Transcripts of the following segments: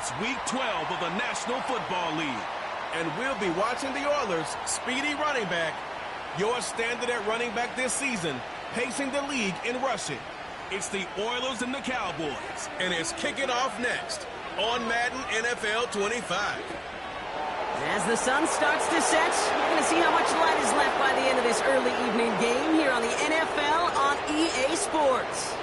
It's Week 12 of the National Football League. And we'll be watching the Oilers' speedy running back, your standard at running back this season, pacing the league in rushing. It's the Oilers and the Cowboys, and it's kicking off next on Madden NFL 25. As the sun starts to set, you're going to see how much light is left by the end of this early evening game here on the NFL on EA Sports.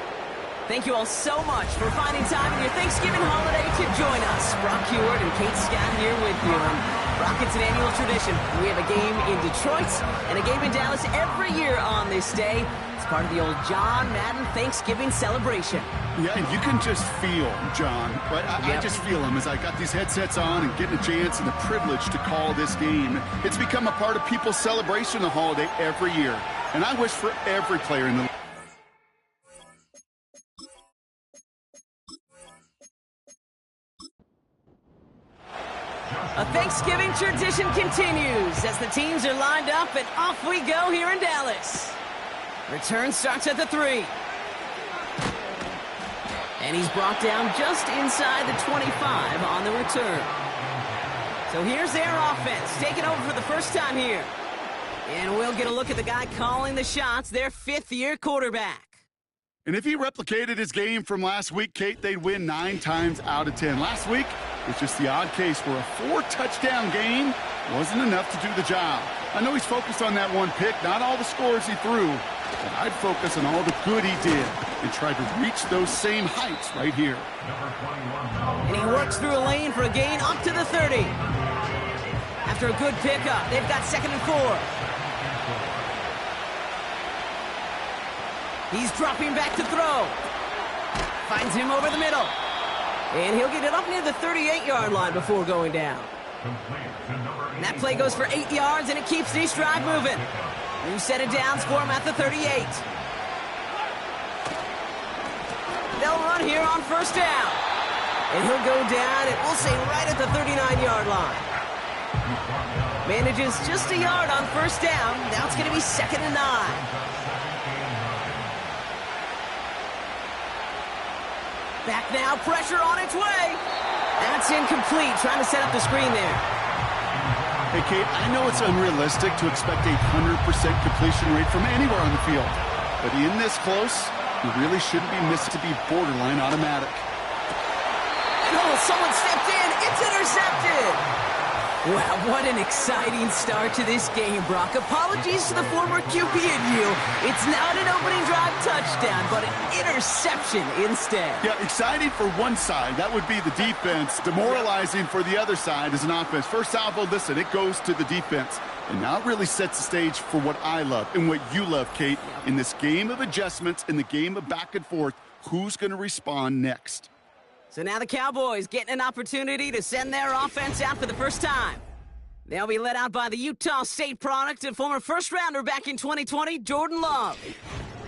Thank you all so much for finding time in your Thanksgiving holiday to join us. Brock Hewitt and Kate Scott here with you. Brock, it's an annual tradition. We have a game in Detroit and a game in Dallas every year on this day. It's part of the old John Madden Thanksgiving celebration. Yeah, and you can just feel, John, right? I just feel him as I got these headsets on and getting a chance and the privilege to call this game. It's become a part of people's celebration of the holiday every year. And I wish for every player in the league. A Thanksgiving tradition continues as the teams are lined up and off we go here in Dallas. Return starts at the 3. And he's brought down just inside the 25 on the return. So here's their offense, taking over for the first time here. And we'll get a look at the guy calling the shots, their fifth-year quarterback. And if he replicated his game from last week, Kate, they'd win 9 times out of 10. Last week, it's just the odd case where a 4-touchdown game wasn't enough to do the job. I know he's focused on that one pick, not all the scores he threw, but I'd focus on all the good he did and try to reach those same heights right here. And he works through a lane for a gain up to the 30. After a good pickup, they've got 2nd and 4. He's dropping back to throw. Finds him over the middle. And he'll get it up near the 38-yard line before going down. And that play goes for 8 yards, and it keeps this drive moving. New set of downs for him at the 38. They'll run here on first down. And he'll go down, and we'll say right at the 39-yard line. Manages just a yard on first down. Now it's going to be 2nd and 9. Back now, pressure on its way. That's incomplete, trying to set up the screen there. Hey, Kate, I know it's unrealistic to expect a 100% completion rate from anywhere on the field. But in this close, you really shouldn't be missed to be borderline automatic. And someone stepped in. It's intercepted. Wow, what an exciting start to this game, Brock. Apologies to the former QB in you. It's not an opening drive touchdown, but an interception instead. Yeah, exciting for one side. That would be the defense. Demoralizing for the other side as an offense. First salvo, listen, it goes to the defense. And now it really sets the stage for what I love and what you love, Kate. In this game of adjustments, in the game of back and forth, who's going to respond next? So now the Cowboys getting an opportunity to send their offense out for the first time. They'll be led out by the Utah State product and former first-rounder back in 2020, Jordan Love.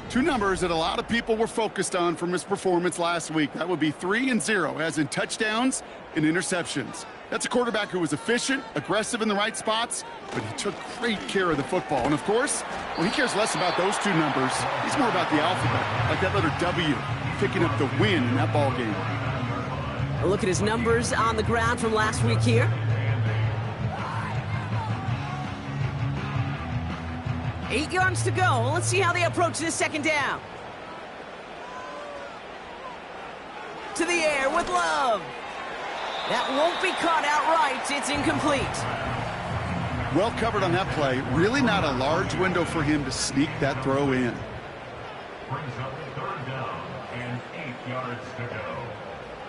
2 numbers that a lot of people were focused on from his performance last week. That would be 3 and 0, as in touchdowns and interceptions. That's a quarterback who was efficient, aggressive in the right spots, but he took great care of the football. And, of course, well, he cares less about those 2 numbers. He's more about the alphabet, like that letter W, picking up the win in that ball game. A look at his numbers on the ground from last week here. 8 yards to go. Let's see how they approach this 2nd down. To the air with Love. That won't be caught outright. It's incomplete. Well covered on that play. Really not a large window for him to sneak that throw in. Brings up 3rd down and 8 yards to go.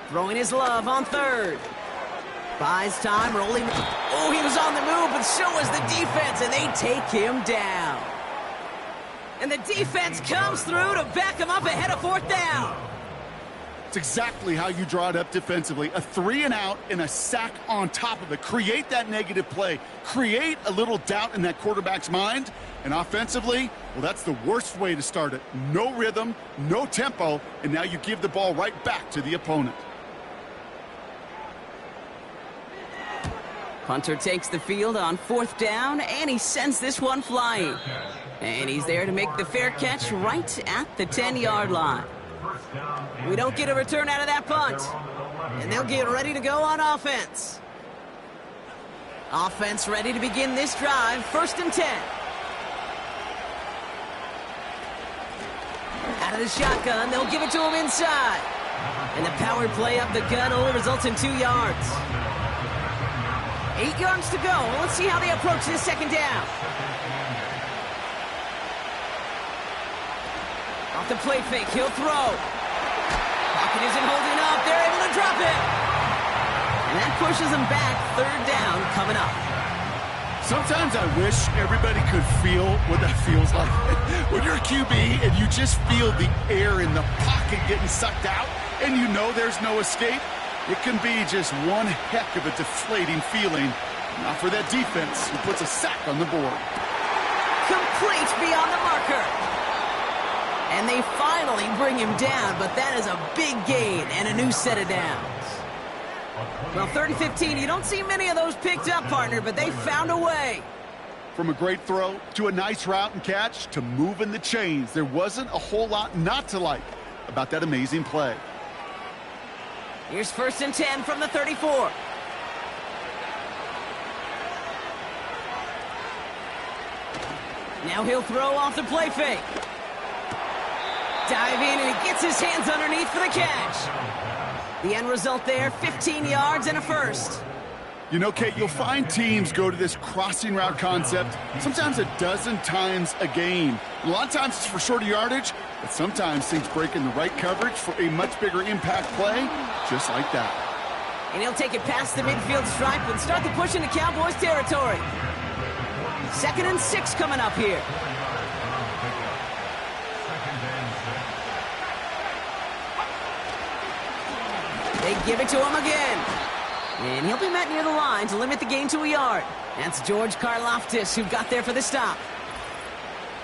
Throwing his Love on 3rd. Buys time, rolling. Oh, he was on the move, but so was the defense, and they take him down. And the defense comes through to back him up ahead of 4th down. It's exactly how you draw it up defensively. A 3 and out and a sack on top of it. Create that negative play. Create a little doubt in that quarterback's mind. And offensively, well, that's the worst way to start it. No rhythm, no tempo, and now you give the ball right back to the opponent. Punter takes the field on 4th down, and he sends this one flying. And he's there to make the fair catch right at the 10-yard line. We don't get a return out of that punt. And they'll get ready to go on offense. Offense ready to begin this drive. 1st and 10. Out of the shotgun, they'll give it to him inside. And the power play up the gun only results in 2 yards. 8 yards to go. Let's see how they approach this 2nd down. Off the play fake, he'll throw. Pocket isn't holding up. They're able to drop it. And that pushes them back. 3rd down coming up. Sometimes I wish everybody could feel what that feels like. When you're a QB and you just feel the air in the pocket getting sucked out and you know there's no escape, it can be just one heck of a deflating feeling. Not for that defense who puts a sack on the board. Complete beyond the marker. And they finally bring him down, but that is a big gain and a new set of downs. Well, 3rd and 15, you don't see many of those picked up, partner, but they found a way. From a great throw to a nice route and catch to moving the chains, there wasn't a whole lot not to like about that amazing play. Here's 1st and 10 from the 34. Now he'll throw off the play fake. Dive in, and he gets his hands underneath for the catch. The end result there, 15 yards and a 1st. You know, Kate, you'll find teams go to this crossing route concept sometimes a dozen times a game. A lot of times it's for shorter yardage, but sometimes things break in the right coverage for a much bigger impact play, just like that. And he'll take it past the midfield stripe and start the push into Cowboys territory. 2nd and 6 coming up here. They give it to him again. And he'll be met near the line to limit the gain to a yard. That's George Karlaftis who got there for the stop.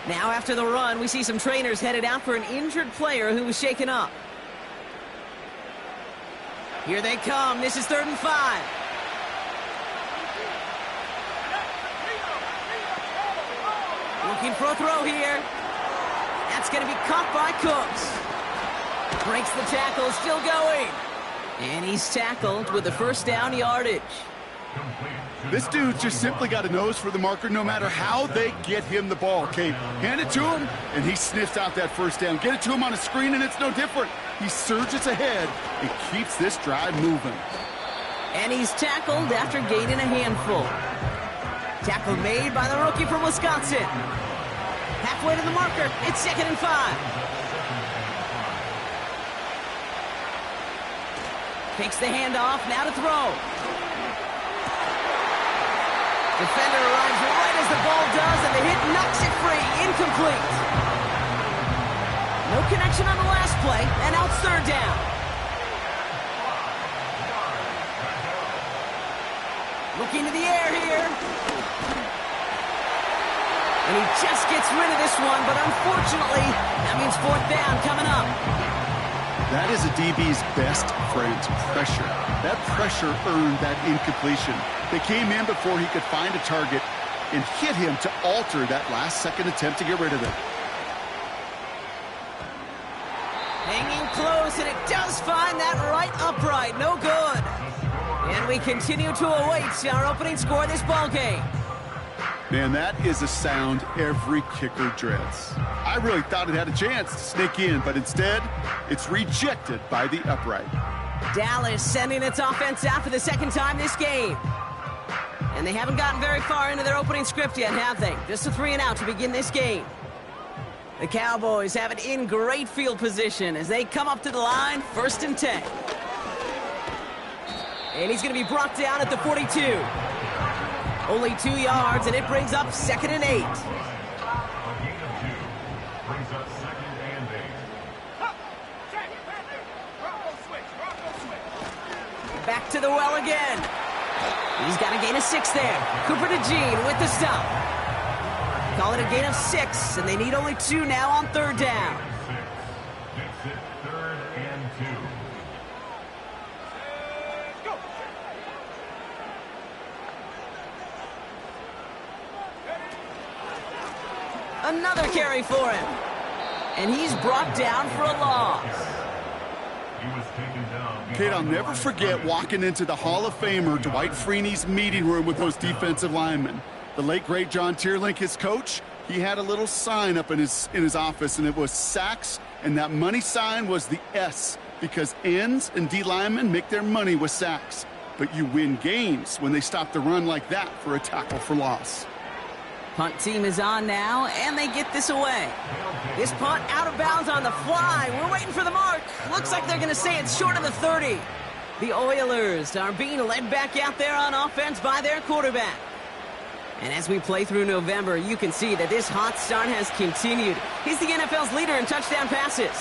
Now after the run, we see some trainers headed out for an injured player who was shaken up. Here they come. This is 3rd and 5. Looking for a throw here. That's going to be caught by Cooks. Breaks the tackle, still going. And he's tackled with the 1st down yardage. This dude's just simply got a nose for the marker no matter how they get him the ball, Kate. Hand it to him, and he sniffs out that 1st down. Get it to him on a screen, and it's no different. He surges ahead and keeps this drive moving. And he's tackled after gaining a handful. Tackle made by the rookie from Wisconsin. Halfway to the marker, it's 2nd and 5. Takes the handoff, now to throw. Defender arrives right as the ball does, and the hit knocks it free. Incomplete. No connection on the last play, and now it's 3rd down. Looking to the air here. And he just gets rid of this one, but unfortunately, that means 4th down coming up. That is a DB's best friend, pressure. That pressure earned that incompletion. They came in before he could find a target and hit him to alter that last-second attempt to get rid of it. Hanging close, and it does find that right upright. No good. And we continue to await our opening score of this ball game. Man, that is a sound every kicker dreads. I really thought it had a chance to sneak in, but instead, it's rejected by the upright. Dallas sending its offense out for the 2nd time this game. And they haven't gotten very far into their opening script yet, have they? Just a 3 and out to begin this game. The Cowboys have it in great field position as they come up to the line, 1st and 10. And he's going to be brought down at the 42. Only 2 yards, and it brings up 2nd and 8. A gain of 2 brings up 2nd and 8. Back to the well again. He's got a gain of 6 there. Cooper DeJean with the stop. Call it a gain of 6, and they need only 2 now on 3rd down. 6 makes it 3rd and 2. Another carry for him. And he's brought down for a loss. He was taken down. Kate, I'll never forget walking into the Hall of Famer Dwight Freeney's meeting room with those defensive linemen. The late, great John Tierlink, his coach, he had a little sign up in his office, and it was sacks, and that money sign was the S, because ends and D linemen make their money with sacks. But you win games when they stop the run like that for a tackle for loss. Punt team is on now, and they get this away. This punt out of bounds on the fly. We're waiting for the mark. Looks like they're going to say it's short of the 30. The Oilers are being led back out there on offense by their quarterback. And as we play through November, you can see that this hot start has continued. He's the NFL's leader in touchdown passes.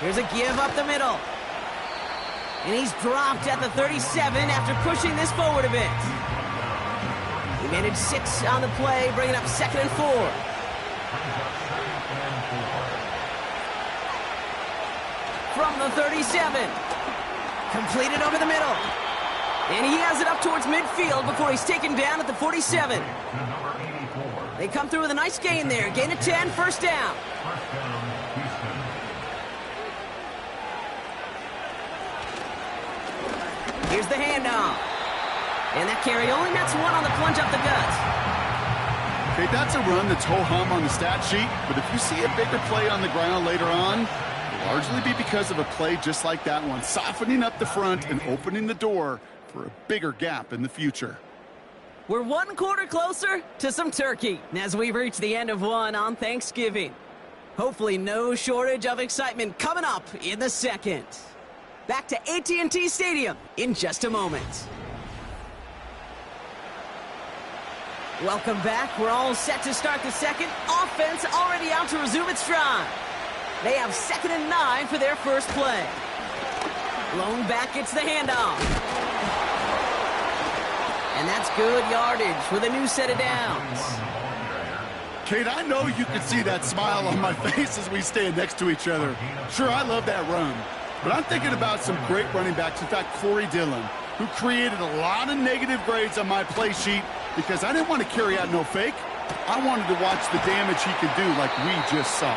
Here's a give up the middle. And he's dropped at the 37 after pushing this forward a bit. He managed 6 on the play, bringing up 2nd and 4. From the 37. Completed over the middle. And he has it up towards midfield before he's taken down at the 47. They come through with a nice gain there. Gain of 10, first down. Here's the handoff. And that carry only nets 1 on the plunge up the gut. Okay, that's a run that's ho-hum on the stat sheet, but if you see a bigger play on the ground later on, it'll largely be because of a play just like that one, softening up the front and opening the door for a bigger gap in the future. We're 1 quarter closer to some turkey as we reach the end of one on Thanksgiving. Hopefully no shortage of excitement coming up in the second. Back to AT&T Stadium in just a moment. Welcome back. We're all set to start the second. Offense already out to resume its drive. They have 2nd and 9 for their first play. Blown back gets the handoff. And that's good yardage with a new set of downs. Kate, I know you can see that smile on my face as we stand next to each other. Sure, I love that run. But I'm thinking about some great running backs. In fact, Corey Dillon, who created a lot of negative grades on my play sheet because I didn't want to carry out no fake. I wanted to watch the damage he could do like we just saw.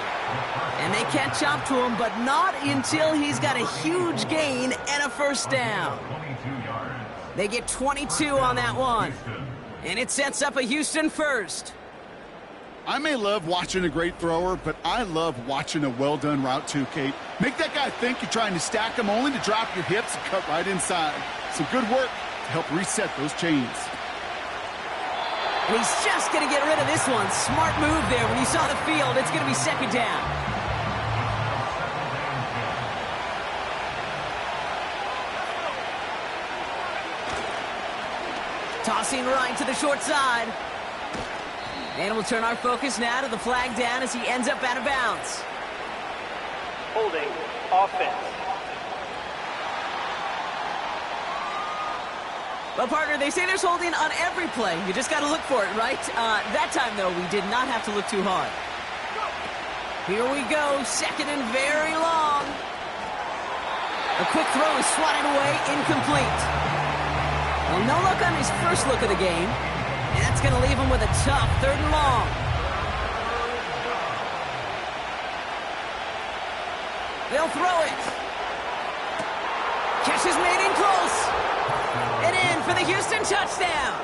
And they catch up to him, but not until he's got a huge gain and a first down. They get 22 on that one. And it sets up a Houston first. I may love watching a great thrower, but I love watching a well-done route too, Kate. Make that guy think you're trying to stack him only to drop your hips and cut right inside. Some good work to help reset those chains. And he's just going to get rid of this one. Smart move there. When you saw the field, it's going to be 2nd down. Tossing right to the short side. And we'll turn our focus now to the flag down as he ends up out of bounds. Holding offense. Well, partner, they say there's holding on every play. You just got to look for it, right? That time, though, we did not have to look too hard. Here we go, 2nd and very long. A quick throw is swatted away, incomplete. Well, no luck on his first look of the game. And that's going to leave him with a tough 3rd and long. They'll throw it. Catch is made in close. And in for the Houston touchdown.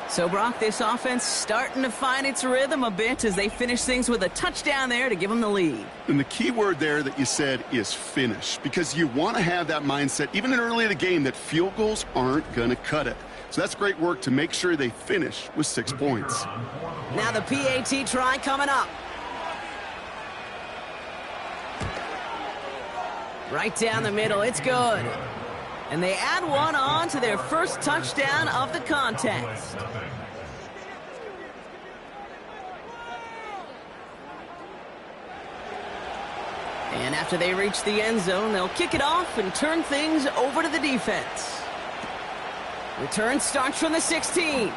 So, Brock, this offense starting to find its rhythm a bit as they finish things with a touchdown there to give them the lead. And the key word there that you said is finish, because you want to have that mindset, even in early in the game, that field goals aren't going to cut it. So that's great work to make sure they finish with 6 points. Now the PAT try coming up. Right down the middle, it's good. And they add one on to their first touchdown of the contest. And after they reach the end zone, they'll kick it off and turn things over to the defense. Return starts from the 16.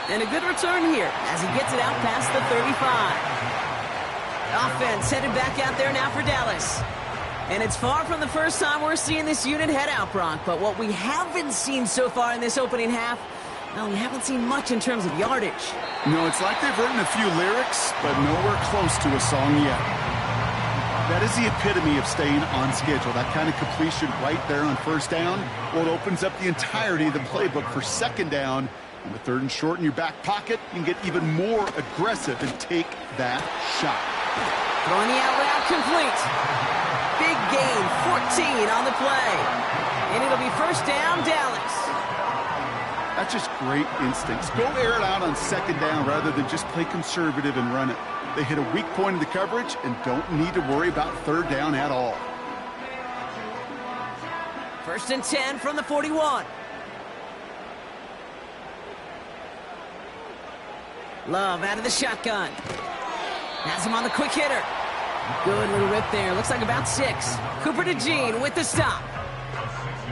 And a good return here as he gets it out past the 35. Offense headed back out there now for Dallas. And it's far from the first time we're seeing this unit head out, Brock. But what we haven't seen so far in this opening half Well, we haven't seen much in terms of yardage. No, it's like they've written a few lyrics, but nowhere close to a song yet. That is the epitome of staying on schedule. That kind of completion right there on first down. Well, it opens up the entirety of the playbook for second down. And with third and short in your back pocket, you can get even more aggressive and take that shot. Throwing the out route complete. Big gain, 14 on the play. And it'll be first down, Dallas. That's just great instincts. Go air it out on second down rather than just play conservative and run it. They hit a weak point in the coverage and don't need to worry about third down at all. First and 10 from the 41. Love out of the shotgun. Has him on the quick hitter. Good little rip there. Looks like about 6. Cooper to Gene with the stop.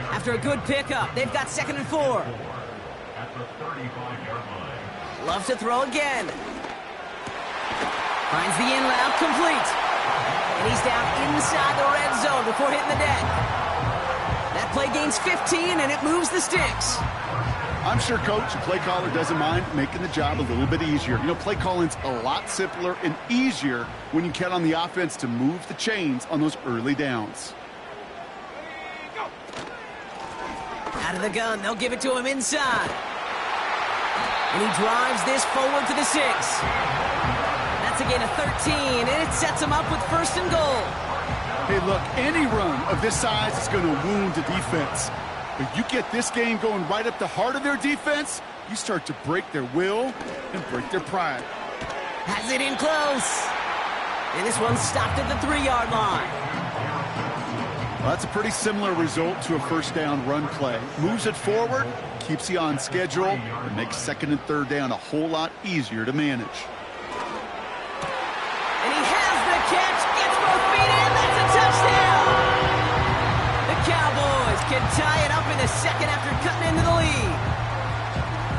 After a good pickup, they've got second and 4. At the 35-yard line. Love to throw again. Finds the in route complete. And he's down inside the red zone before hitting the deck. That play gains 15, and it moves the sticks. I'm sure Coach, the play caller, doesn't mind making the job a little bit easier. You know, play calling's a lot simpler and easier when you count on the offense to move the chains on those early downs. Out of the gun, they'll give it to him inside. And he drives this forward to the 6. That's a gain of 13, and it sets him up with first and goal. Hey, look, any run of this size is going to wound the defense. But you get this game going right up the heart of their defense, you start to break their will and break their pride. Has it in close. And this one's stopped at the 3-yard line. Well, that's a pretty similar result to a first down run play. Moves it forward, keeps you on schedule, and makes second and third down a whole lot easier to manage. And he has the catch, gets both feet in, that's a touchdown! The Cowboys can tie it up in the second after cutting into the lead.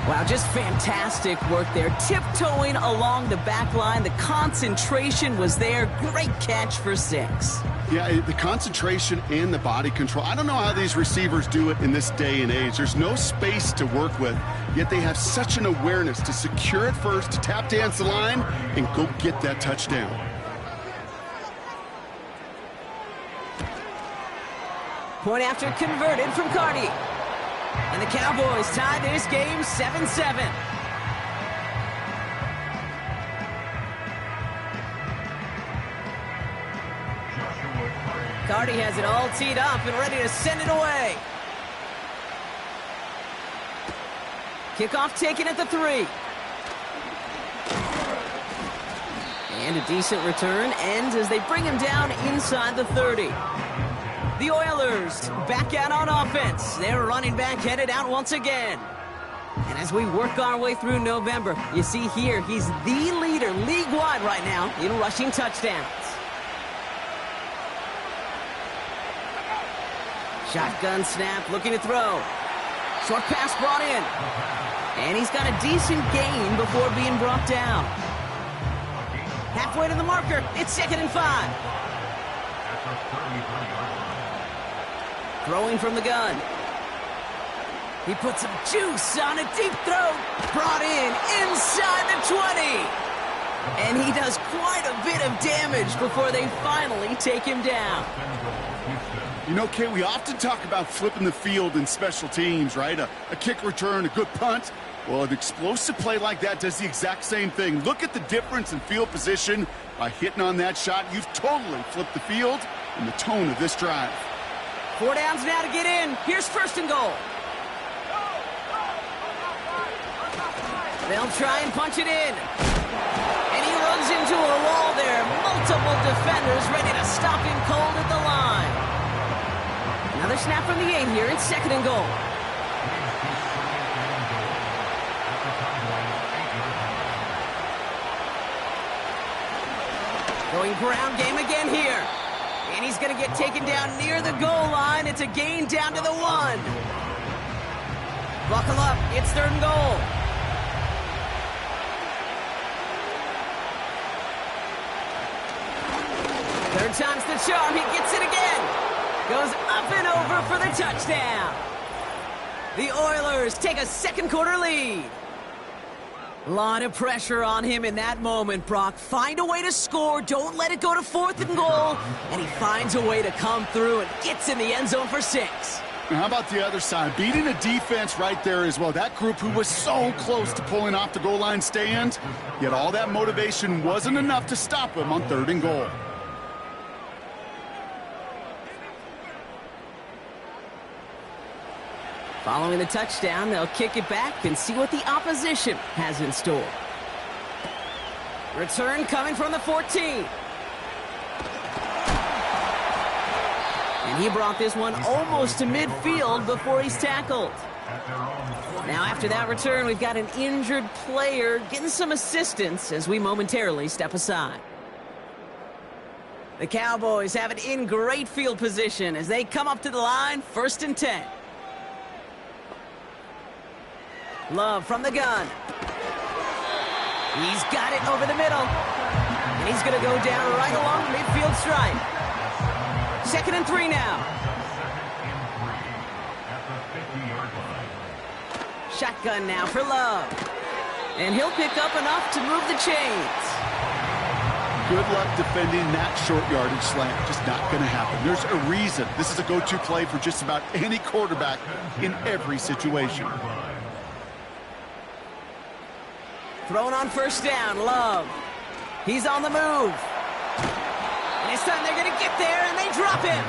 Wow, just fantastic work there. Tiptoeing along the back line. The concentration was there. Great catch for 6. Yeah, the concentration and the body control. I don't know how these receivers do it in this day and age. There's no space to work with, yet they have such an awareness to secure it first, to tap dance the line, and go get that touchdown. Point after converted from Cardi. And the Cowboys tie this game 7-7. Cardi has it all teed up and ready to send it away. Kickoff taken at the 3. And a decent return ends as they bring him down inside the 30. The Oilers back out on offense. Their running back headed out once again. And as we work our way through November, you see here he's the leader league-wide right now in rushing touchdowns. Shotgun snap, looking to throw. Short pass brought in. And he's got a decent gain before being brought down. Halfway to the marker, it's 2nd and 5. Throwing from the gun. He puts some juice on a deep throw. Brought in inside the 20. And he does quite a bit of damage before they finally take him down. You know, Kay, we often talk about flipping the field in special teams, right? A kick return, a good punt. Well, an explosive play like that does the exact same thing. Look at the difference in field position. By hitting on that shot, you've totally flipped the field and the tone of this drive. 4 downs now to get in. Here's first and goal. They'll try and punch it in. And he runs into a wall there. Multiple defenders ready to stop him cold at the line. Another snap from the 8 here. It's 2nd and goal. Going ground game again here. And he's going to get taken down near the goal line. It's a gain down to the 1. Buckle up. It's 3rd and goal. Third time's the charm. He gets it again. Goes up and over for the touchdown. The Oilers take a second quarter lead. A lot of pressure on him in that moment, Brock. Find a way to score. Don't let it go to 4th and goal. And he finds a way to come through and gets in the end zone for 6. Now, how about the other side? Beating a defense right there as well. That group who was so close to pulling off the goal line stand, yet all that motivation wasn't enough to stop him on 3rd and goal. Following the touchdown, they'll kick it back and see what the opposition has in store. Return coming from the 14. And he brought this one almost to midfield before he's tackled. Now after that return, we've got an injured player getting some assistance as we momentarily step aside. The Cowboys have it in great field position as they come up to the line, 1st and 10. Love from the gun. He's got it over the middle. And he's going to go down right along the midfield stripe. 2nd and 3 now. Shotgun now for Love. And he'll pick up enough to move the chains. Good luck defending that short yardage slant. Just not going to happen. There's a reason. This is a go-to play for just about any quarterback in every situation. Thrown on 1st down, Love. He's on the move. And this time they're going to get there, and they drop him.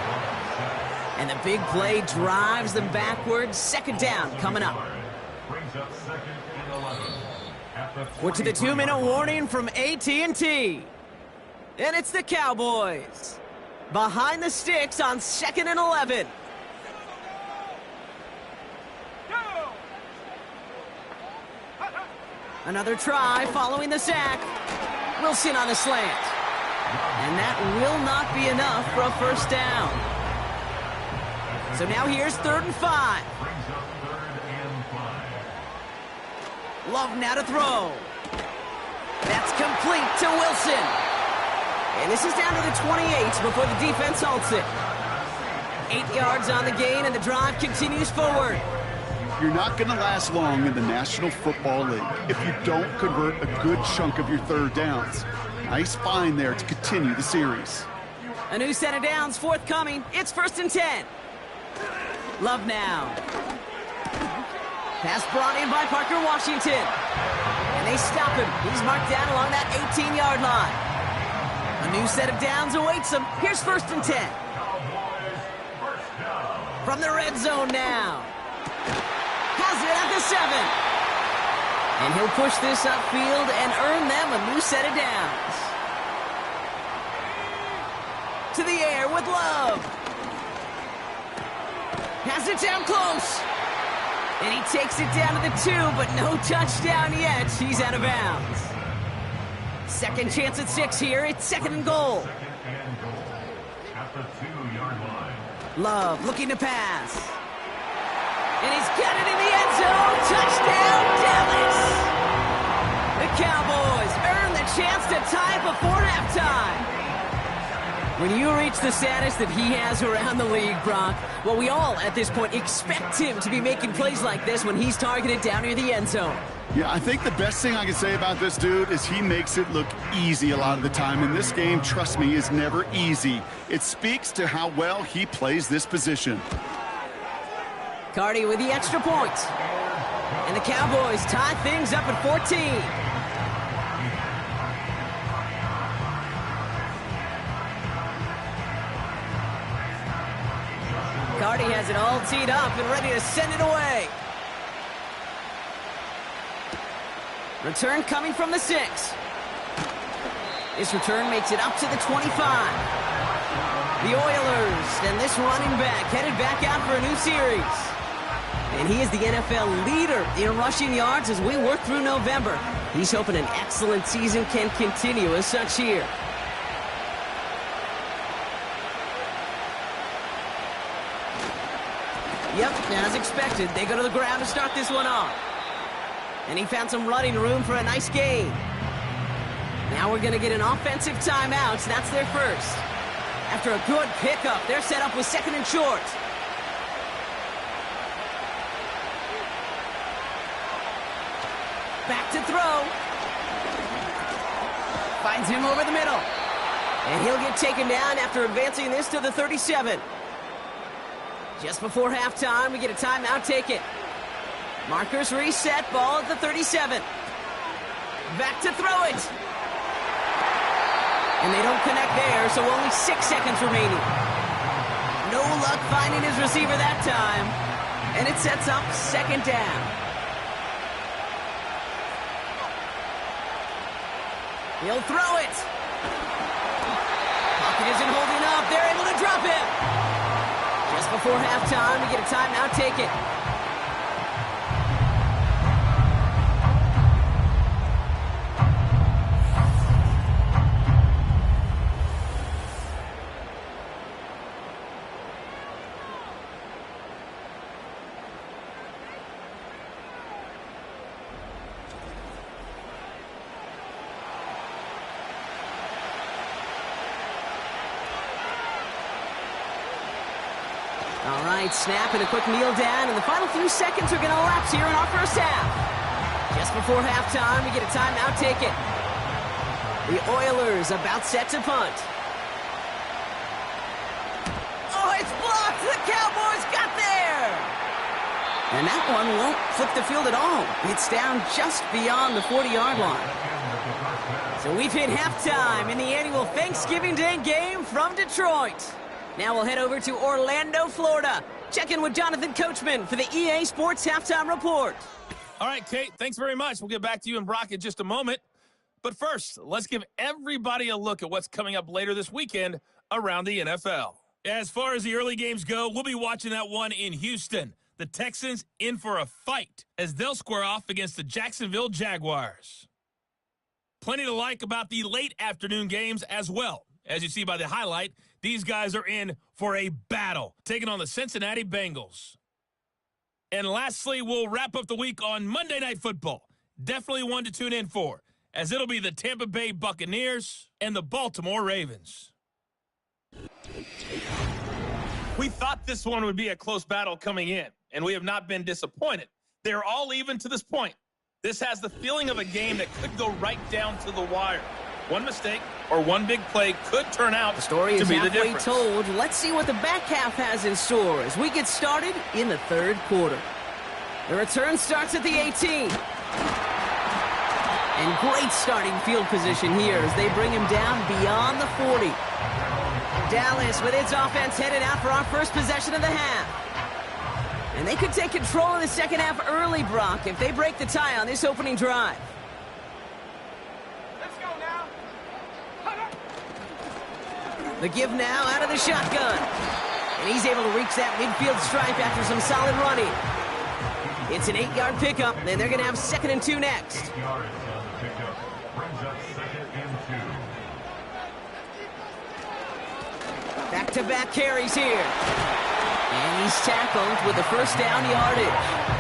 And the big play drives them backwards. 2nd down coming up. We're to the 2-minute warning from AT&T. And it's the Cowboys. Behind the sticks on 2nd and 11. Another try following the sack. Wilson on the slant. And that will not be enough for a 1st down. So now here's 3rd and 5. Love now to throw. That's complete to Wilson. And this is down to the 28 before the defense halts it. 8 yards on the gain, and the drive continues forward. You're not going to last long in the National Football League if you don't convert a good chunk of your 3rd downs. Nice find there to continue the series. A new set of downs forthcoming. It's 1st and 10. Love now. Pass brought in by Parker Washington. And they stop him. He's marked down along that 18-yard line. A new set of downs awaits him. Here's 1st and 10. From the red zone now. Has it at the 7. And he'll push this upfield and earn them a new set of downs. To the air with Love. Has it down close. And he takes it down to the 2, but no touchdown yet. He's out of bounds. 2nd chance at 6 here. It's 2nd and goal. At the 2-yard line. Love looking to pass. And he's got it in the end zone. Touchdown, Dallas! The Cowboys earn the chance to tie before halftime. When you reach the status that he has around the league, Brock, well, we all at this point expect him to be making plays like this when he's targeted down near the end zone. Yeah, I think the best thing I can say about this dude is he makes it look easy a lot of the time. And this game, trust me, is never easy. It speaks to how well he plays this position. Cardi with the extra point. And the Cowboys tie things up at 14. Cardi has it all teed up and ready to send it away. Return coming from the 6. This return makes it up to the 25. The Oilers and this running back headed back out for a new series. And he is the NFL leader in rushing yards as we work through November. He's hoping an excellent season can continue as such here. Yep, as expected, they go to the ground to start this one off. And he found some running room for a nice gain. Now we're going to get an offensive timeout. That's their first. After a good pickup, they're set up with 2nd and short. Back to throw. Finds him over the middle. And he'll get taken down after advancing this to the 37. Just before halftime, we get a timeout taken. Markers reset, ball at the 37. Back to throw it. And they don't connect there, so only 6 seconds remaining. No luck finding his receiver that time. And it sets up second down. He'll throw it. Pocket isn't holding up. They're able to drop him. Just before halftime, we get a timeout taken. All right, snap and a quick kneel down, and the final few seconds are going to elapse here in our first half. Just before halftime, we get a timeout taken. The Oilers about set to punt. Oh, it's blocked! The Cowboys got there! And that one won't flip the field at all. It's down just beyond the 40-yard line. So we've hit halftime in the annual Thanksgiving Day game from Detroit. Now we'll head over to Orlando, Florida. Check in with Jonathan Coachman for the EA Sports Halftime Report. All right, Kate, thanks very much. We'll get back to you and Brock in just a moment. But first, let's give everybody a look at what's coming up later this weekend around the NFL. As far as the early games go, we'll be watching that one in Houston. The Texans in for a fight as they'll square off against the Jacksonville Jaguars. Plenty to like about the late afternoon games as well. As you see by the highlight, these guys are in for a battle, taking on the Cincinnati Bengals. And lastly, we'll wrap up the week on Monday Night Football. Definitely one to tune in for, as it'll be the Tampa Bay Buccaneers and the Baltimore Ravens. We thought this one would be a close battle coming in, and we have not been disappointed. They're all even to this point. This has the feeling of a game that could go right down to the wire. One mistake or one big play could turn out the story to is be the halfway difference. told. Let's see what the back half has in store as we get started in the third quarter. The return starts at the 18. And great starting field position here as they bring him down beyond the 40. Dallas with its offense headed out for our first possession of the half. And they could take control of the second half early, Brock, if they break the tie on this opening drive. The give now out of the shotgun. And he's able to reach that midfield stripe after some solid running. It's an 8-yard pickup, and they're going to have 2nd and 2 next. 8 yards on the pickup. Brings up 2nd and 2. Back-to-back carries here. And he's tackled with the first down yardage.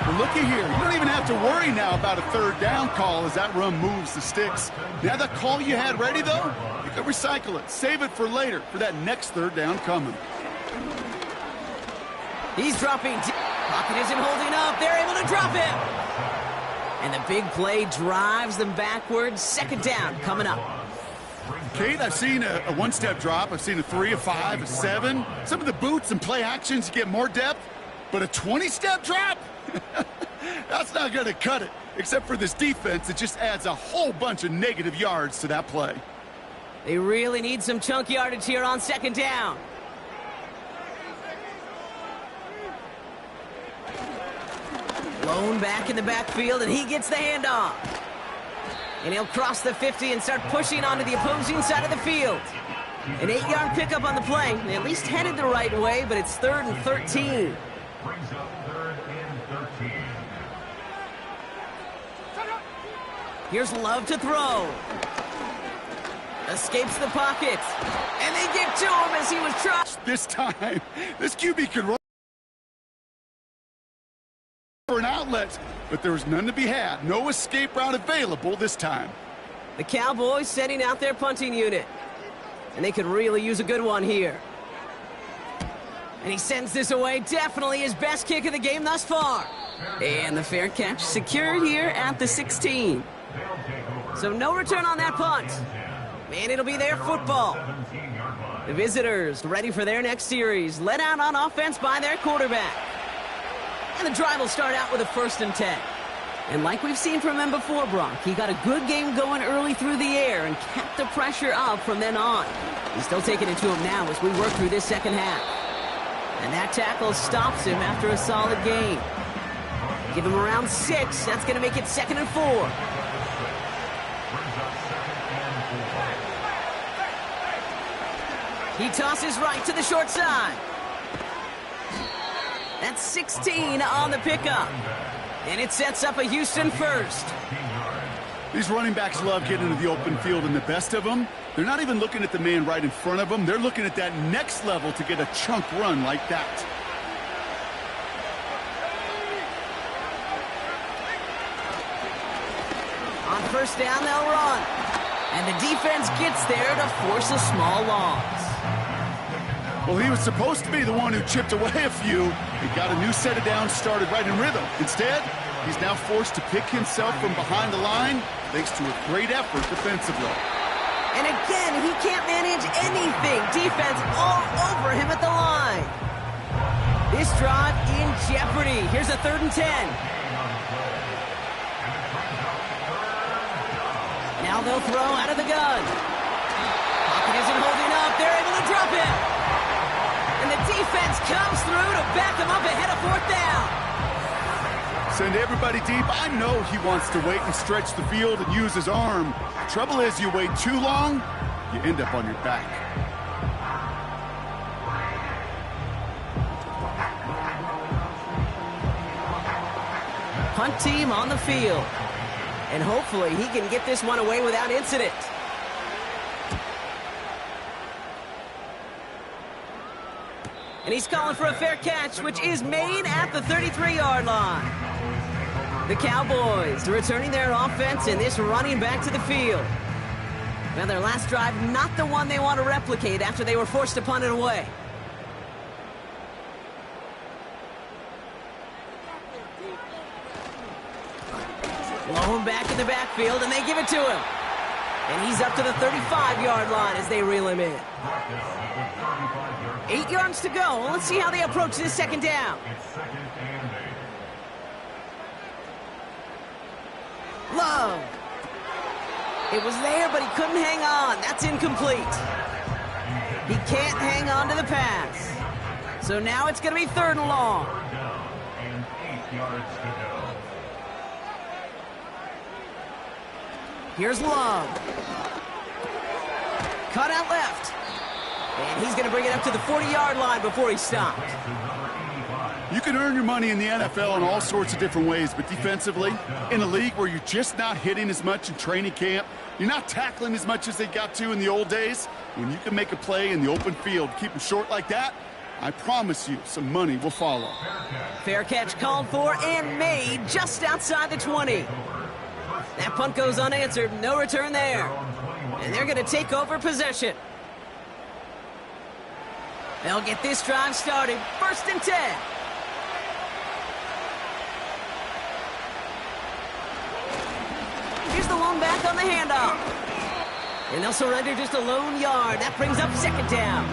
Well, looky here. You don't even have to worry now about a third down call as that run moves the sticks. Now that call you had ready, though, you can recycle it. Save it for later for that next third down coming. He's dropping. Pocket isn't holding up. They're able to drop him. And the big play drives them backwards. 2nd down coming up. Kate, I've seen a one-step drop. I've seen a 3, a 5, a 7. Some of the boots and play actions you get more depth. But a 20-step drop? That's not going to cut it. Except for this defense, it just adds a whole bunch of negative yards to that play. They really need some chunk yardage here on 2nd down. Lone back in the backfield, and he gets the handoff. And he'll cross the 50 and start pushing onto the opposing side of the field. An 8-yard pickup on the play. They at least headed the right way, but it's 3rd and 13. Brings up 3rd and 13. Here's Love to throw. Escapes the pocket. And they get to him as he was trying. This time, this QB could run for an outlet, but there was none to be had. No escape route available this time. The Cowboys setting out their punting unit. And they could really use a good one here. And he sends this away. Definitely his best kick of the game thus far. And the fair catch secured here at the 16. So no return on that punt. And it'll be their football. The visitors ready for their next series, led out on offense by their quarterback. And the drive will start out with a 1st and 10. And like we've seen from him before, Brock, he got a good game going early through the air and kept the pressure up from then on. He's still taking it to him now as we work through this second half. And that tackle stops him after a solid gain. Give him around 6. That's going to make it 2nd and 4. He tosses right to the short side. That's 16 on the pickup. And it sets up a Houston 1st. These running backs love getting into the open field, and the best of them, they're not even looking at the man right in front of them. They're looking at that next level to get a chunk run like that. On 1st down, they'll run. And the defense gets there to force a small loss. Well, he was supposed to be the one who chipped away a few. He got a new set of downs started right in rhythm. Instead, he's now forced to pick himself from behind the line thanks to a great effort defensively. And again, he can't manage anything. Defense all over him at the line. This drive in jeopardy. Here's a 3rd and 10. Now they'll throw out of the gun. Pocket isn't holding up. They're able to drop him. And the defense comes through to back him up ahead of 4th down. Send everybody deep. I know he wants to wait and stretch the field and use his arm. The trouble is, you wait too long, you end up on your back. Punt team on the field. And hopefully he can get this one away without incident. And he's calling for a fair catch, which is made at the 33-yard line. The Cowboys returning their offense and this running back to the field. Now their last drive, not the one they want to replicate after they were forced to punt it away. Low him back in the backfield, and they give it to him. And he's up to the 35-yard line as they reel him in. 8 yards to go. Let's see how they approach this 2nd down. Love. It was there, but he couldn't hang on. That's incomplete. He can't hang on to the pass. So now it's going to be 3rd and long. And 8 yards to go. Here's Love. Cut out left. And he's going to bring it up to the 40-yard line before he stopped. You can earn your money in the NFL in all sorts of different ways, but defensively, in a league where you're just not hitting as much in training camp, you're not tackling as much as they got to in the old days, when you can make a play in the open field, keep them short like that, I promise you some money will follow. Fair catch called for and made just outside the 20. That punt goes unanswered, no return there. And they're going to take over possession. They'll get this drive started. 1st and 10. Here's the lone back on the handoff. And they'll surrender just a lone yard. That brings up 2nd down.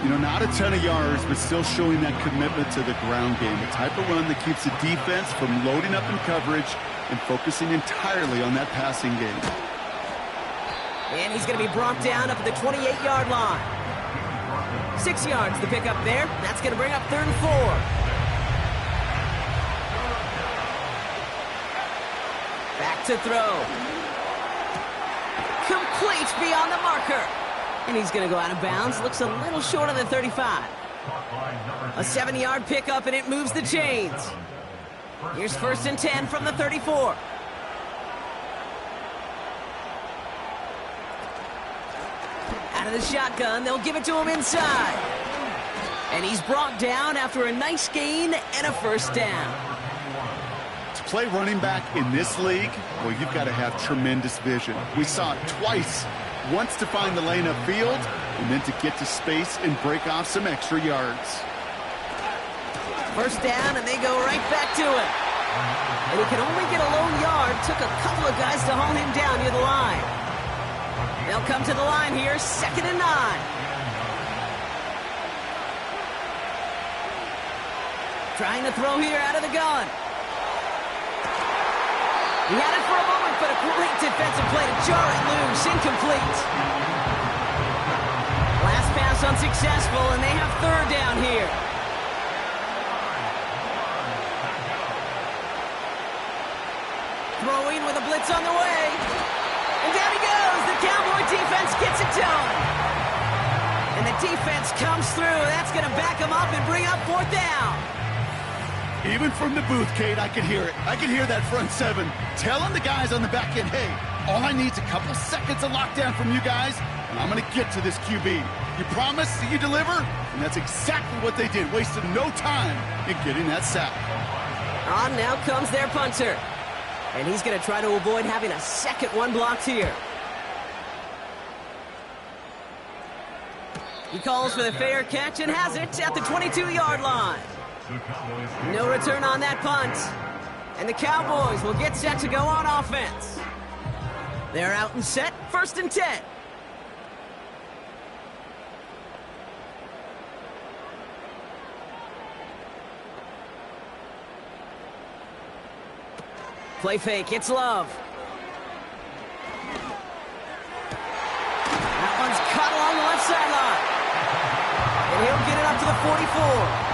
You know, not a ton of yards, but still showing that commitment to the ground game. The type of run that keeps the defense from loading up in coverage and focusing entirely on that passing game. And he's going to be brought down up at the 28-yard line. 6 yards the pickup there. That's going to bring up 3rd and 4. Back to throw. Complete beyond the marker. And he's going to go out of bounds. Looks a little short of the 35. A 7-yard pickup, and it moves the chains. Here's 1st and 10 from the 34. Out of the shotgun, they'll give it to him inside. And he's brought down after a nice gain and a 1st down. To play running back in this league, well, you've got to have tremendous vision. We saw it twice. Once to find the lane upfield, and then to get to space and break off some extra yards. First down, and they go right back to it. And he can only get a lone yard. Took a couple of guys to haul him down near the line. They'll come to the line here, 2nd and 9. Trying to throw here out of the gun. He had it for a moment, but a great defensive play to jar it loose. Incomplete. Last pass unsuccessful, and they have 3rd down here. Throwing with a blitz on the way. And down he goes. The Cowboy defense gets it done. And the defense comes through. That's going to back him up and bring up 4th down. Even from the booth, Kate, I could hear it. I could hear that front 7 telling the guys on the back end, hey, all I need is a couple seconds of lockdown from you guys, and I'm going to get to this QB. You promise that you deliver? And that's exactly what they did. Wasted no time in getting that sack. On now comes their punter. And he's going to try to avoid having a second one blocked here. He calls for the fair catch and has it at the 22-yard line. No return on that punt. And the Cowboys will get set to go on offense. They're out and set, 1st and 10. Play fake, it's Love. That one's cut along the left sideline. And he'll get it up to the 44.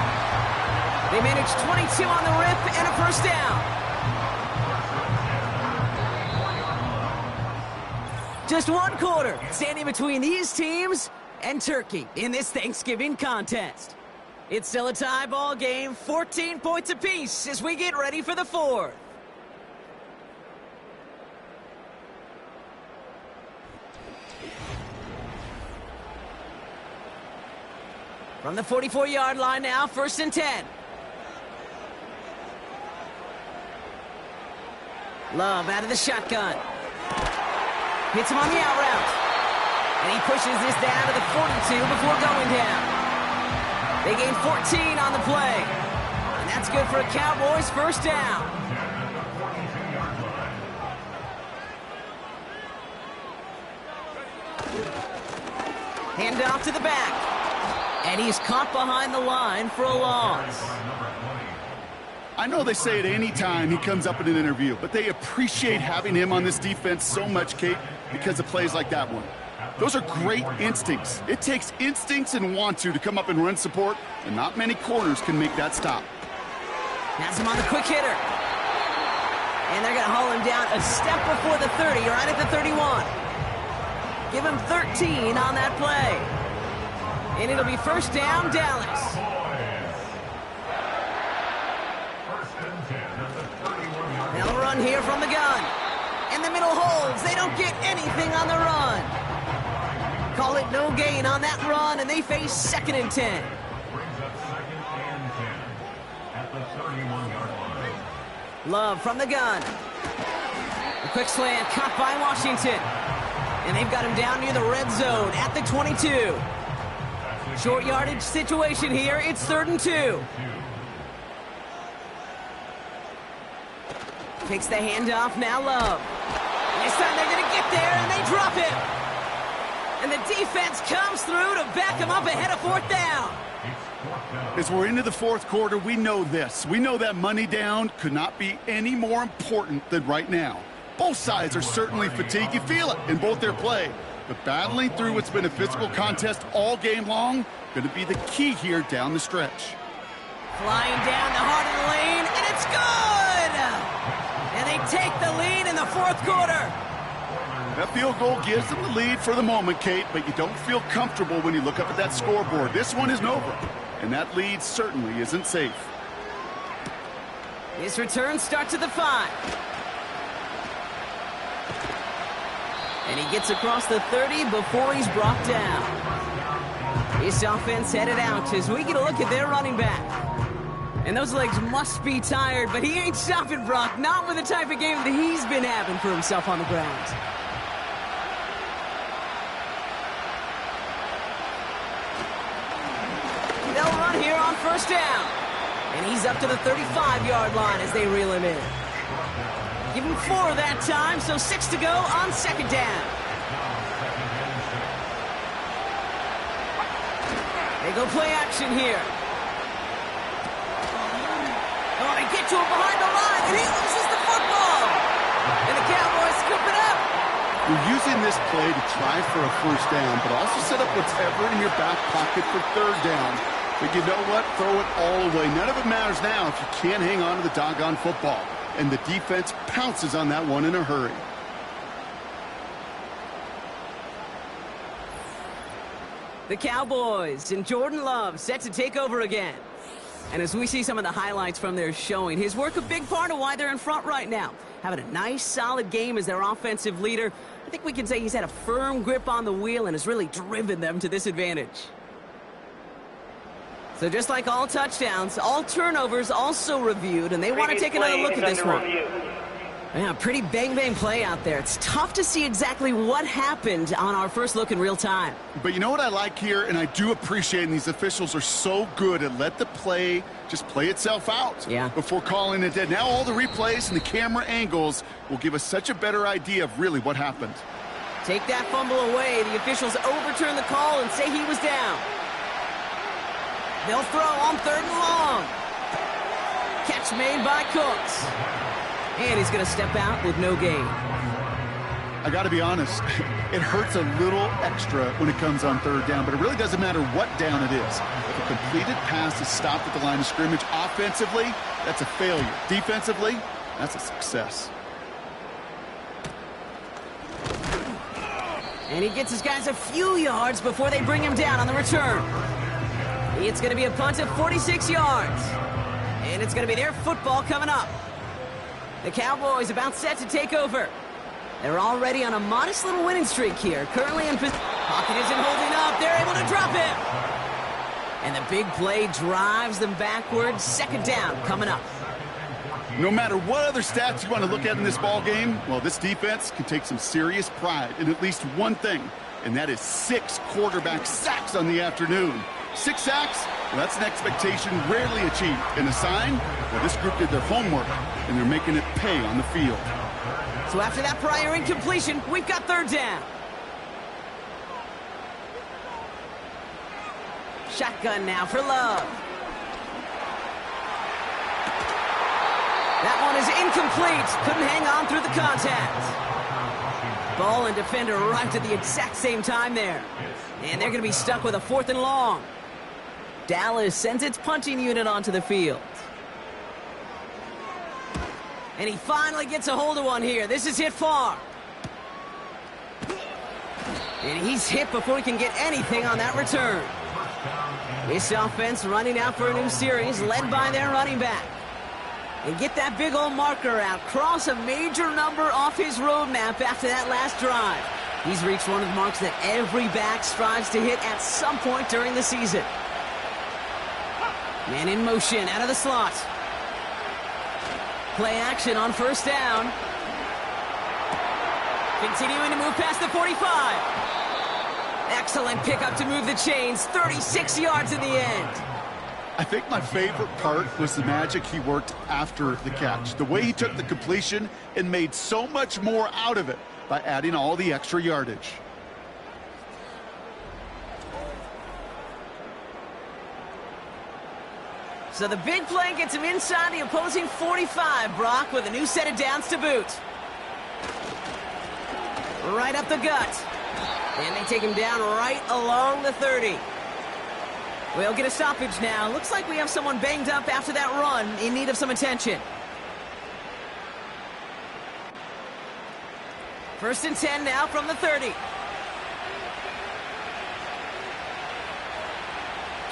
They manage 22 on the rip and a 1st down. Just 1 quarter standing between these teams and Turkey in this Thanksgiving contest. It's still a tie ball game, 14 points apiece as we get ready for the 4th. From the 44-yard line now, 1st and 10. Love out of the shotgun. Hits him on the out route. And he pushes this down to the 42 before going down. They gain 14 on the play. And that's good for a Cowboys 1st down. Hand off to the back. And he's caught behind the line for a loss. I know they say it any time he comes up in an interview, but they appreciate having him on this defense so much, Kate, because of plays like that one. Those are great instincts. It takes instincts and want to come up and run support, and not many corners can make that stop. Has him on the quick hitter. And they're going to haul him down a step before the 30, right at the 31. Give him 13 on that play. And it'll be 1st down, Dallas. They'll run here from the gun. And the middle holds. They don't get anything on the run. Call it no gain on that run, and they face 2nd and 10. Brings up 2nd and 10 at the 31-yard line. Love from the gun. A quick slant caught by Washington. And they've got him down near the red zone at the 22. Short yardage situation here. It's 3rd and 2. Takes the handoff, now Love. And this time they're going to get there, and they drop it. And the defense comes through to back him up ahead of 4th down. As we're into the 4th quarter, we know this. We know that money down could not be any more important than right now. Both sides are certainly fatigued. You feel it in both their play. But battling through what's been a physical contest all game long, going to be the key here down the stretch. Flying down the heart of the lane, and it's good! And they take the lead in the 4th quarter. That field goal gives them the lead for the moment, Kate, but you don't feel comfortable when you look up at that scoreboard. This one isn't over, and that lead certainly isn't safe. His return starts at the 5. And he gets across the 30 before he's brought down. This offense headed out as we get a look at their running back. And those legs must be tired, but he ain't stopping, Brock. Not with the type of game that he's been having for himself on the ground. They'll run here on 1st down. And he's up to the 35-yard line as they reel him in. Give him 4 that time, so 6 to go on second down. They go play action here. Oh, they get to him behind the line, and he loses the football. And the Cowboys scoop it up. You're using this play to try for a first down, but also set up whatever in your back pocket for third down. But you know what? Throw it all away. None of it matters now if you can't hang on to the doggone football. And the defense pounces on that one in a hurry. The Cowboys and Jordan Love set to take over again. And as we see some of the highlights from their showing, his work a big part of why they're in front right now. Having a nice, solid game as their offensive leader. I think we can say he's had a firm grip on the wheel and has really driven them to this advantage. So just like all touchdowns, all turnovers also reviewed, and they want to take another look at this one. Yeah, pretty bang-bang play out there. It's tough to see exactly what happened on our first look in real time. But you know what I like here, and I do appreciate, and these officials are so good at let the play just play itself out before calling it dead. Now all the replays and the camera angles will give us such a better idea of really what happened. Take that fumble away. The officials overturn the call and say he was down. They'll throw on 3rd and long. Catch made by Cooks. And he's going to step out with no gain. I got to be honest, it hurts a little extra when it comes on 3rd down, but it really doesn't matter what down it is. If a completed pass is stopped at the line of scrimmage, offensively, that's a failure. Defensively, that's a success. And he gets his guys a few yards before they bring him down on the return. It's going to be a punt of 46 yards. And it's going to be their football coming up. The Cowboys about set to take over. They're already on a modest little winning streak here. Currently in position. Pocket isn't holding up. They're able to drop it. And the big play drives them backwards. Second down coming up. No matter what other stats you want to look at in this ball game, well, this defense can take some serious pride in at least one thing, and that is 6 quarterback sacks on the afternoon. 6 sacks, well, that's an expectation rarely achieved. And a sign, well, this group did their homework, and they're making it pay on the field. So after that prior incompletion, we've got 3rd down. Shotgun now for Love. That one is incomplete. Couldn't hang on through the contact. Ball and defender arrived at the exact same time there. And they're going to be stuck with a 4th and long. Dallas sends its punting unit onto the field. And he finally gets a hold of one here. This is hit far. And he's hit before he can get anything on that return. This offense running out for a new series, led by their running back. And get that big old marker out. Cross a major number off his roadmap after that last drive. He's reached one of the marks that every back strives to hit at some point during the season. Man in motion out of the slot. Play action on 1st down. Continuing to move past the 45. Excellent pickup to move the chains. 36 yards in the end. I think my favorite part was the magic he worked after the catch. The way he took the completion and made so much more out of it by adding all the extra yardage. So the big play gets him inside the opposing 45, Brock, with a new set of downs to boot. Right up the gut. And they take him down right along the 30. We'll get a stoppage now. Looks like we have someone banged up after that run, in need of some attention. 1st and 10 now from the 30.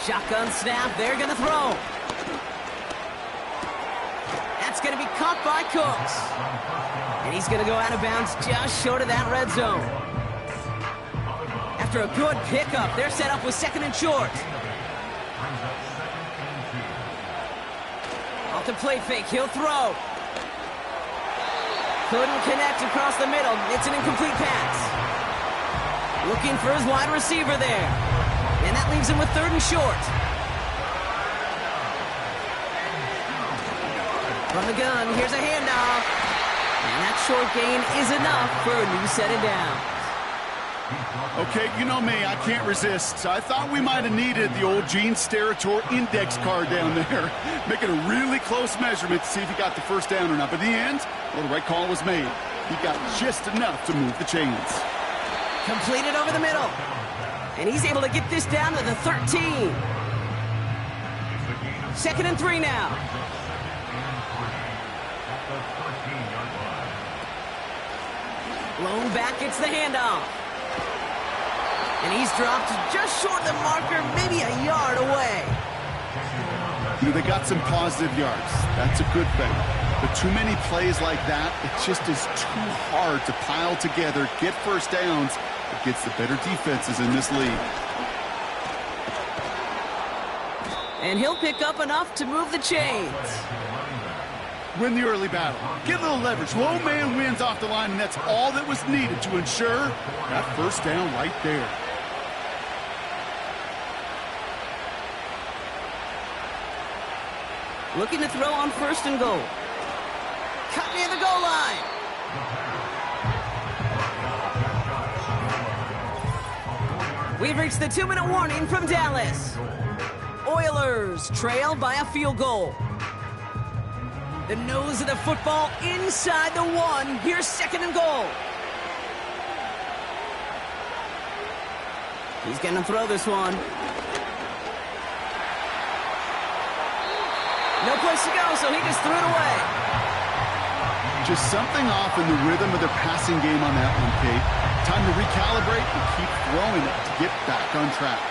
Shotgun snap. They're going to throw. That's going to be caught by Cooks. And he's going to go out of bounds just short of that red zone. After a good pickup, they're set up with 2nd and short. Off the play fake, he'll throw. Couldn't connect across the middle. It's an incomplete pass. Looking for his wide receiver there. And that leaves him with 3rd and short. From the gun, here's a handoff. And that short gain is enough for a new set of downs. Okay, you know me, I can't resist. So I thought we might have needed the old Gene Steratore index card down there, making a really close measurement to see if he got the first down or not. But in the end, well, the right call was made. He got just enough to move the chains. Completed over the middle. And he's able to get this down to the 13. 2nd and 3 now. Blown back, gets the handoff. And he's dropped just short of the marker, maybe a yard away. You know, they got some positive yards. That's a good thing. But too many plays like that, it just is too hard to pile together, get first downs against the better defenses in this league. And he'll pick up enough to move the chains. Win the early battle. Get a little leverage. Low man wins off the line, and that's all that was needed to ensure that first down right there. Looking to throw on 1st and goal. Cut near the goal line. We've reached the 2-minute warning from Dallas. Oilers trail by a field goal. The nose of the football inside the 1. Here's 2nd and goal. He's going to throw this one. No place to go, so he just threw it away. Just something off in the rhythm of their passing game on that one, Kate. Time to recalibrate and keep throwing it to get back on track.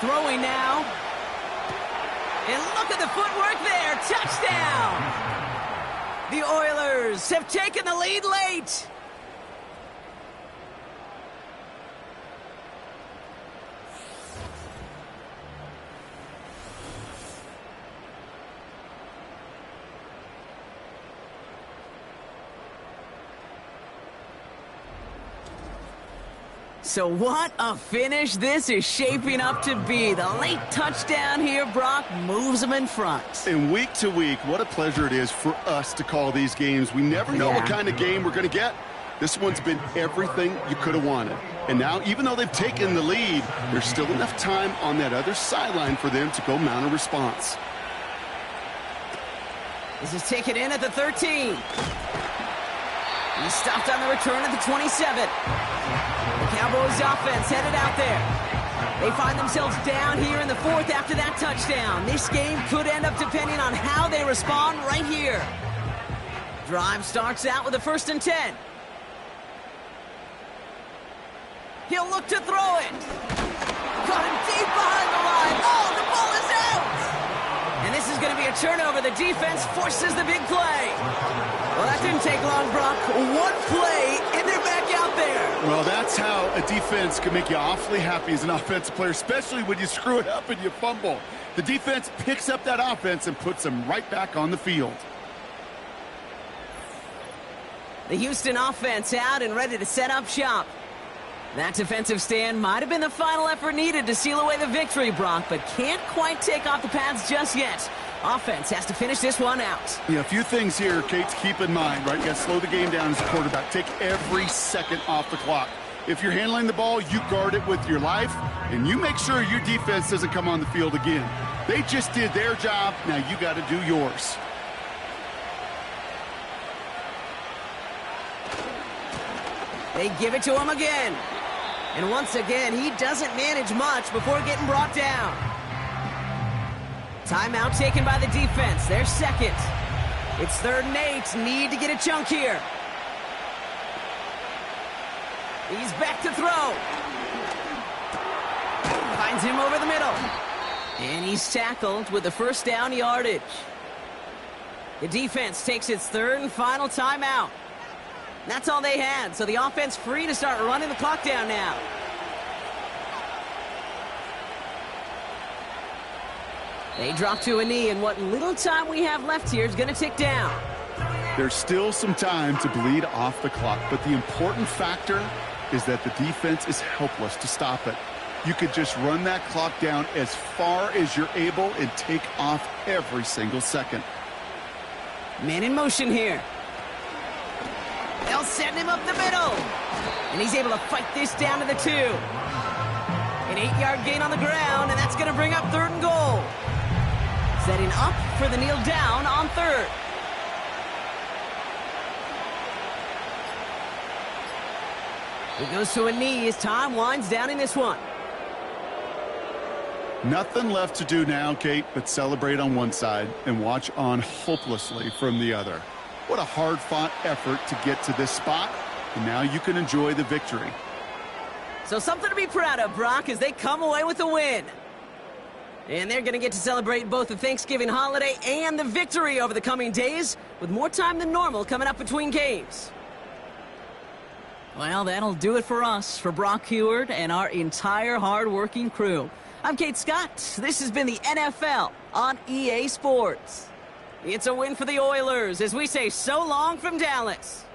Throwing now. And look at the footwork there. Touchdown. The Oilers have taken the lead late. So what a finish this is shaping up to be. The late touchdown here, Brock, moves them in front. And week to week, what a pleasure it is for us to call these games. We never know what kind of game we're going to get. This one's been everything you could have wanted. And now, even though they've taken the lead, there's still enough time on that other sideline for them to go mount a response. This is taken in at the 13. He's stopped on the return at the 27. The Cowboys offense headed out there. They find themselves down here in the 4th after that touchdown. This game could end up depending on how they respond right here. Drive starts out with a 1st and 10. He'll look to throw it. Caught him deep behind the line. Oh, the ball is out! And this is going to be a turnover. The defense forces the big play. Well, that didn't take long, Brock. One play, and they're back out there. Well, that's how a defense can make you awfully happy as an offensive player, especially when you screw it up and you fumble. The defense picks up that offense and puts them right back on the field. The Houston offense out and ready to set up shop. That defensive stand might have been the final effort needed to seal away the victory, Brock, but can't quite take off the pads just yet. Offense has to finish this one out. Yeah, a few things here, Kate, to keep in mind, right? You got to slow the game down as a quarterback. Take every second off the clock. If you're handling the ball, you guard it with your life, and you make sure your defense doesn't come on the field again. They just did their job. Now you got to do yours. They give it to him again. And once again, he doesn't manage much before getting brought down. Timeout taken by the defense. Their 2nd. It's 3rd and 8. Need to get a chunk here. He's back to throw. Finds him over the middle. And he's tackled with the 1st down yardage. The defense takes its 3rd and final timeout. That's all they had, so the offense free to start running the clock down now. They drop to a knee, and what little time we have left here is going to tick down. There's still some time to bleed off the clock, but the important factor is that the defense is helpless to stop it. you could just run that clock down as far as you're able and take off every single second. Man in motion here. They'll send him up the middle. And he's able to fight this down to the 2. An 8-yard gain on the ground, and that's going to bring up 3rd and goal. Setting up for the kneel down on 3rd. It goes to a knee as time winds down in this one. Nothing left to do now, Kate, but celebrate on one side and watch on hopelessly from the other. What a hard-fought effort to get to this spot, and now you can enjoy the victory. So something to be proud of, Brock, as they come away with a win. And they're going to get to celebrate both the Thanksgiving holiday and the victory over the coming days, with more time than normal coming up between games. Well, that'll do it for us, for Brock Heward and our entire hard-working crew. I'm Kate Scott. This has been the NFL on EA Sports. It's a win for the Oilers as we say so long from Dallas.